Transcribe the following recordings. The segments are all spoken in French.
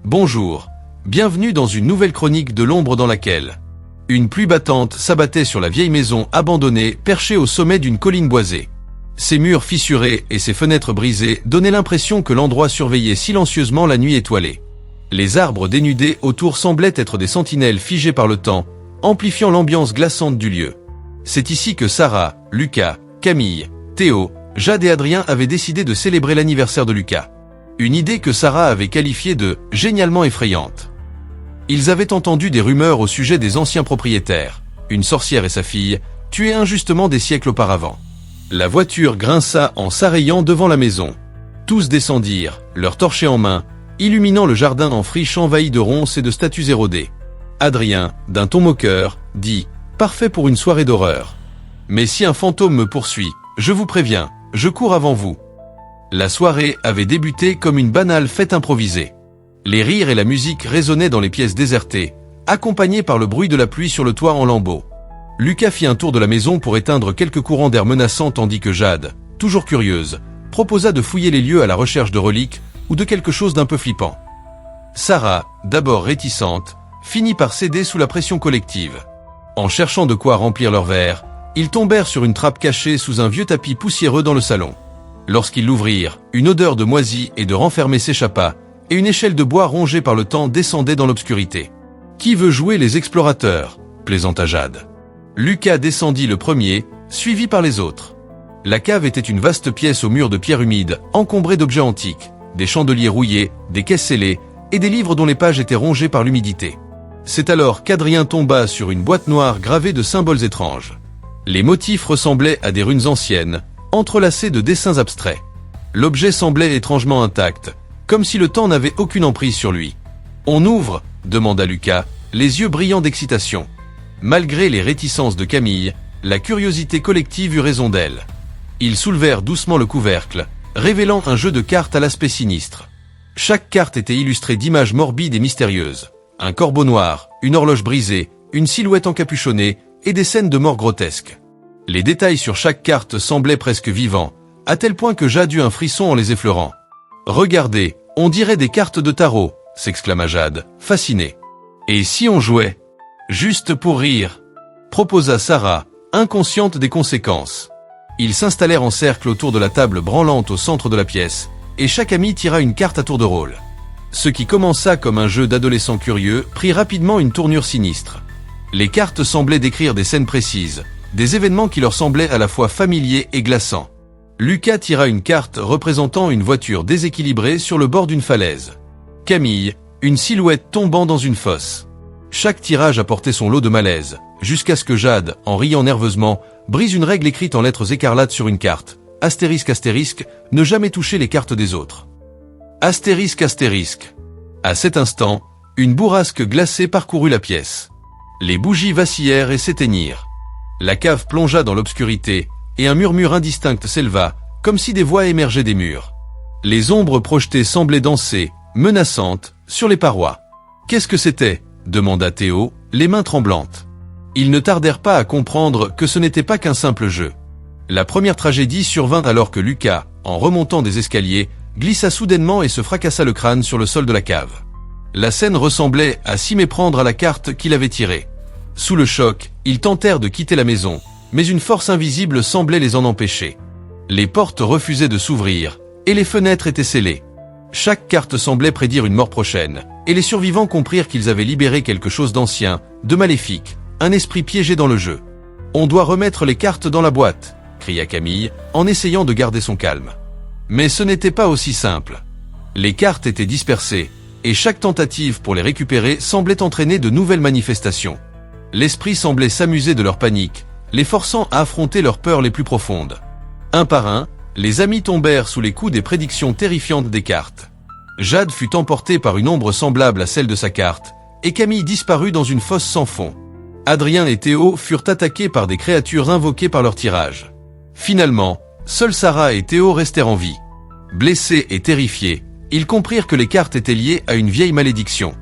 Bonjour, bienvenue dans une nouvelle chronique de l'ombre dans laquelle une pluie battante s'abattait sur la vieille maison abandonnée perchée au sommet d'une colline boisée. Ses murs fissurés et ses fenêtres brisées donnaient l'impression que l'endroit surveillait silencieusement la nuit étoilée. Les arbres dénudés autour semblaient être des sentinelles figées par le temps, amplifiant l'ambiance glaçante du lieu. C'est ici que Sarah, Lucas, Camille, Théo, Jade et Adrien avaient décidé de célébrer l'anniversaire de Lucas. Une idée que Sarah avait qualifiée de « génialement effrayante ». Ils avaient entendu des rumeurs au sujet des anciens propriétaires, une sorcière et sa fille, tuées injustement des siècles auparavant. La voiture grinça en s'arrayant devant la maison. Tous descendirent, leur torchets en main, illuminant le jardin en friche envahi de ronces et de statues érodées. Adrien, d'un ton moqueur, dit « Parfait pour une soirée d'horreur. Mais si un fantôme me poursuit, je vous préviens, je cours avant vous. » La soirée avait débuté comme une banale fête improvisée. Les rires et la musique résonnaient dans les pièces désertées, accompagnés par le bruit de la pluie sur le toit en lambeaux. Lucas fit un tour de la maison pour éteindre quelques courants d'air menaçants tandis que Jade, toujours curieuse, proposa de fouiller les lieux à la recherche de reliques ou de quelque chose d'un peu flippant. Sarah, d'abord réticente, finit par céder sous la pression collective. En cherchant de quoi remplir leur verre, ils tombèrent sur une trappe cachée sous un vieux tapis poussiéreux dans le salon. Lorsqu'ils l'ouvrirent, une odeur de moisi et de renfermé s'échappa, et une échelle de bois rongée par le temps descendait dans l'obscurité. « Qui veut jouer les explorateurs ?» plaisanta Jade. Lucas descendit le premier, suivi par les autres. La cave était une vaste pièce aux murs de pierre humide, encombrée d'objets antiques, des chandeliers rouillés, des caisses scellées, et des livres dont les pages étaient rongées par l'humidité. C'est alors qu'Adrien tomba sur une boîte noire gravée de symboles étranges. Les motifs ressemblaient à des runes anciennes, entrelacées de dessins abstraits. L'objet semblait étrangement intact, comme si le temps n'avait aucune emprise sur lui. « On ouvre ?» demanda Lucas, les yeux brillants d'excitation. Malgré les réticences de Camille, la curiosité collective eut raison d'elle. Ils soulevèrent doucement le couvercle, révélant un jeu de cartes à l'aspect sinistre. Chaque carte était illustrée d'images morbides et mystérieuses. Un corbeau noir, une horloge brisée, une silhouette encapuchonnée et des scènes de mort grotesques. Les détails sur chaque carte semblaient presque vivants, à tel point que Jade eut un frisson en les effleurant. « Regardez, on dirait des cartes de tarot !» s'exclama Jade, fascinée. « Et si on jouait ?»« Juste pour rire !» proposa Sarah, inconsciente des conséquences. Ils s'installèrent en cercle autour de la table branlante au centre de la pièce, et chaque ami tira une carte à tour de rôle. Ce qui commença comme un jeu d'adolescents curieux prit rapidement une tournure sinistre. Les cartes semblaient décrire des scènes précises, des événements qui leur semblaient à la fois familiers et glaçants. Lucas tira une carte représentant une voiture déséquilibrée sur le bord d'une falaise. Camille, une silhouette tombant dans une fosse. Chaque tirage apportait son lot de malaise, jusqu'à ce que Jade, en riant nerveusement, brise une règle écrite en lettres écarlates sur une carte. Astérisque astérisque, ne jamais toucher les cartes des autres. Astérisque astérisque. À cet instant, une bourrasque glacée parcourut la pièce. Les bougies vacillèrent et s'éteignirent. La cave plongea dans l'obscurité, et un murmure indistinct s'éleva, comme si des voix émergeaient des murs. Les ombres projetées semblaient danser, menaçantes, sur les parois. « Qu'est-ce que c'était ?» demanda Théo, les mains tremblantes. Ils ne tardèrent pas à comprendre que ce n'était pas qu'un simple jeu. La première tragédie survint alors que Lucas, en remontant des escaliers, glissa soudainement et se fracassa le crâne sur le sol de la cave. La scène ressemblait à s'y méprendre à la carte qu'il avait tirée. Sous le choc, ils tentèrent de quitter la maison, mais une force invisible semblait les en empêcher. Les portes refusaient de s'ouvrir, et les fenêtres étaient scellées. Chaque carte semblait prédire une mort prochaine, et les survivants comprirent qu'ils avaient libéré quelque chose d'ancien, de maléfique, un esprit piégé dans le jeu. « On doit remettre les cartes dans la boîte !» cria Camille, en essayant de garder son calme. Mais ce n'était pas aussi simple. Les cartes étaient dispersées, et chaque tentative pour les récupérer semblait entraîner de nouvelles manifestations. L'esprit semblait s'amuser de leur panique, les forçant à affronter leurs peurs les plus profondes. Un par un, les amis tombèrent sous les coups des prédictions terrifiantes des cartes. Jade fut emportée par une ombre semblable à celle de sa carte, et Camille disparut dans une fosse sans fond. Adrien et Théo furent attaqués par des créatures invoquées par leur tirage. Finalement, seuls Sarah et Théo restèrent en vie. Blessés et terrifiés, ils comprirent que les cartes étaient liées à une vieille malédiction.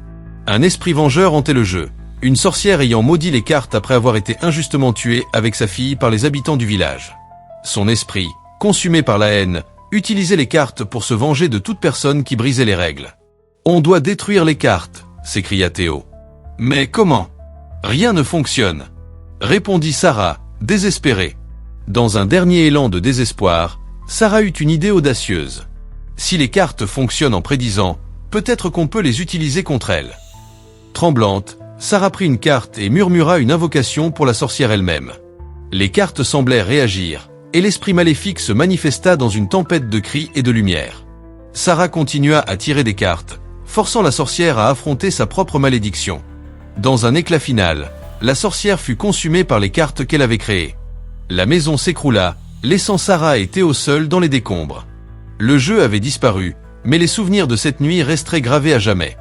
Un esprit vengeur hantait le jeu, une sorcière ayant maudit les cartes après avoir été injustement tuée avec sa fille par les habitants du village. Son esprit, consumé par la haine, utilisait les cartes pour se venger de toute personne qui brisait les règles. On doit détruire les cartes, s'écria Théo. Mais comment? Rien ne fonctionne, répondit Sarah, désespérée. Dans un dernier élan de désespoir, Sarah eut une idée audacieuse. Si les cartes fonctionnent en prédisant, peut-être qu'on peut les utiliser contre elle. Tremblante, Sarah prit une carte et murmura une invocation pour la sorcière elle-même. Les cartes semblèrent réagir, et l'esprit maléfique se manifesta dans une tempête de cris et de lumière. Sarah continua à tirer des cartes, forçant la sorcière à affronter sa propre malédiction. Dans un éclat final, la sorcière fut consumée par les cartes qu'elle avait créées. La maison s'écroula, laissant Sarah et Théo seuls dans les décombres. Le jeu avait disparu, mais les souvenirs de cette nuit resteraient gravés à jamais.